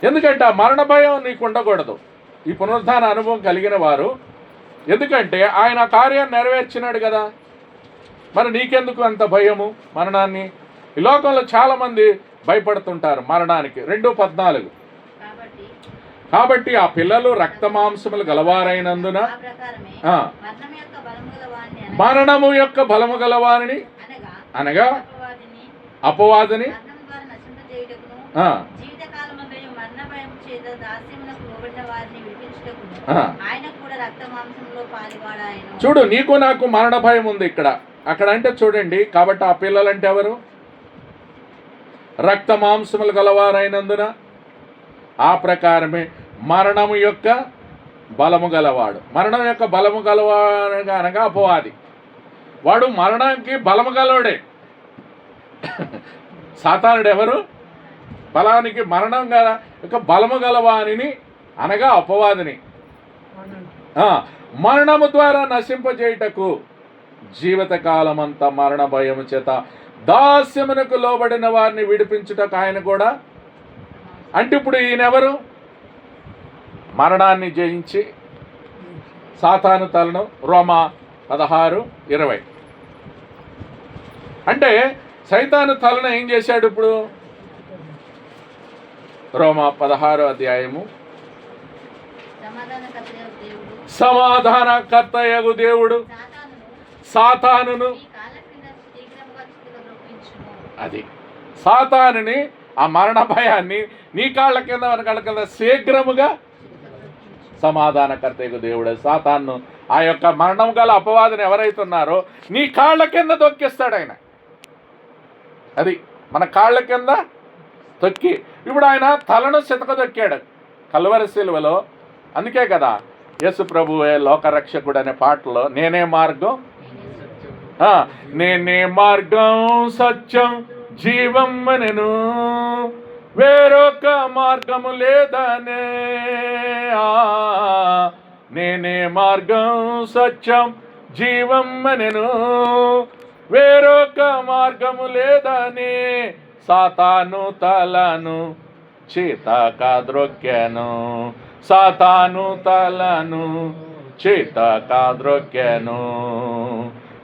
ఎందుకంటే ఆ మరణ భయం నీకు ఉండకూడదు ఈ పునరుద్ధాన అనుభవం కలిగిన వారు. ఎందుకంటే ఆయన కార్యాన్ని నెరవేర్చినాడు కదా. మరి నీకెందుకు అంత భయము మరణాన్ని? ఈ లోకంలో చాలామంది భయపడుతుంటారు మరణానికి. 2:14 కాబట్టి ఆ పిల్లలు రక్త మాంసములు గలవారైనందున మరణము యొక్క బలము గలవారిని అనగా అపవాదిని చూడు, నీకు నాకు మరణ భయం ఉంది ఇక్కడ. అక్కడ అంటే చూడండి, కాబట్టి ఆ పిల్లలంటే ఎవరు? రక్త మాంసములు గలవారైనందున ఆ ప్రకారమే మరణము యొక్క బలము గలవాడు. మరణం యొక్క బలము గలవాడు అనగా అపవాది. వాడు మరణానికి బలము గలవాడే. సాతానుడు ఎవరు? బలానికి మరణం గల యొక్క బలము గలవానిని అనగా అపవాదిని మరణము ద్వారా నశింపజేయుటకు జీవితకాలమంతా మరణ భయము చేత దాస్యమునకు లోబడిన వారిని విడిపించుటకు ఆయన కూడా. అంటే ఇప్పుడు ఈయనెవరు? మరణాన్ని జయించి సాతాను తలను. రోమా 16:20. అంటే సైతాను తలను ఏం చేశాడు ఇప్పుడు? రోమా 16వ అధ్యాయము. సమాధానకర్తయగు దేవుడు సాతానును, అది సాతానుని, ఆ మరణ భయాన్ని నీ కాళ్ళ కింద మన కాళ్ళ కింద శీఘ్రముగా సమాధానకర్తయగు దేవుడు సాతాను, ఆ యొక్క మరణం గల అపవాదిని ఎవరైతే ఉన్నారో నీ కాళ్ళ కింద తొక్కిస్తాడు ఆయన. అది మన కాళ్ళ కింద తొక్కి. ఇప్పుడు ఆయన తలను చితకదొక్కాడు కల్వరి శిలువలో. అందుకే కదా యేసు ప్రభువే లోకరక్షకుడు అనే పాటలో నేనే మార్గం, నేనే మార్గం సత్యం జీవం అనెను, వేరొక మార్గము లేదనే. నేనే మార్గం సత్యం జీవం అనెను, వేరొక మార్గము లేదని సాతాను తలను చేతకాద్రొక్కెను, సాతాను తలను చేతకాద్రొక్కెను,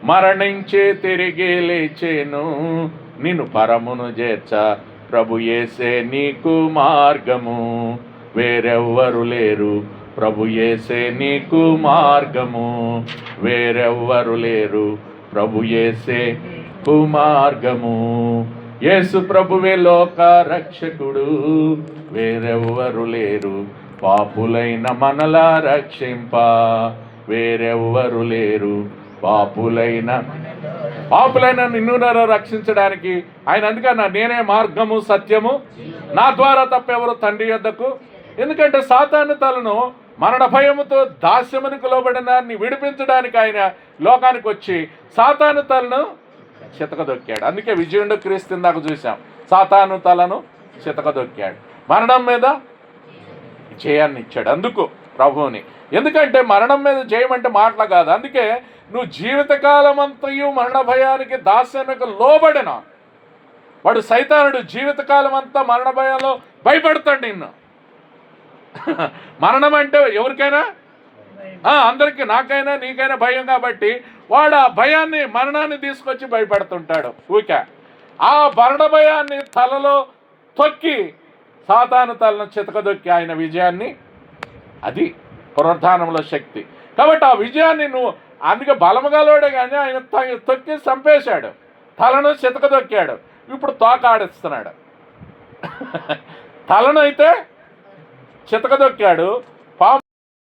మరణించి తిరిగి లేచెను, నిన్ను పరమును చేర్చ ప్రభు యేసే నీకు మార్గము, వేరెవ్వరు లేరు ప్రభు యేసే నీకు మార్గము, వేరెవ్వరు లేరు ప్రభు యేసే మార్గము. యేసు ప్రభువే లోక రక్షకుడు, వేరెవ్వరు లేరు పాపులైన మనలా రక్షింప, వేరెవ్వరు లేరు పాపులైన నిన్ను రక్షించడానికి ఆయన. అందుకన్నా నేనే మార్గము సత్యము, నా ద్వారా తప్పెవరు తండ్రి యొద్దకు. ఎందుకంటే సాతాను తలను మరణ భయముతో దాస్యమునికి లోబడిన విడిపించడానికి ఆయన లోకానికి వచ్చి సాతాను తలను చితకదొక్కాడు. అందుకే విజయుండు క్రీస్తు ఇందాక చూసాం, సాతాను తలను చితకదొక్కాడు, మరణం మీద జయాన్ని ఇచ్చాడు. అందుకు ప్రభువుని. ఎందుకంటే మరణం మీద జయం అంటే మాటలు కాదు. అందుకే నువ్వు జీవితకాలం అంతయు మరణ భయానికి దాస్యానికి లోబడిన వాడు సైతానుడు జీవితకాలం అంతా మరణ భయంలో భయపడతాడు నిన్ను. మరణం అంటే ఎవరికైనా, అందరికీ, నాకైనా నీకైనా భయం. కాబట్టి వాడు ఆ భయాన్ని, మరణాన్ని తీసుకొచ్చి భయపడుతుంటాడు ఊరికే. ఆ మరణ భయాన్ని తలలో తొక్కి సాతాను తలను చితకదొక్కి ఆయన విజయాన్ని, అది పునరుద్ధానంలో శక్తి. కాబట్టి ఆ విజయాన్ని నువ్వు, అందుకే బలముగలోడే కానీ ఆయన తొక్కి చంపేశాడు, తలను చితకదొక్కాడు. ఇప్పుడు తోక ఆడిస్తున్నాడు. తలను అయితే చితకదొక్కాడు,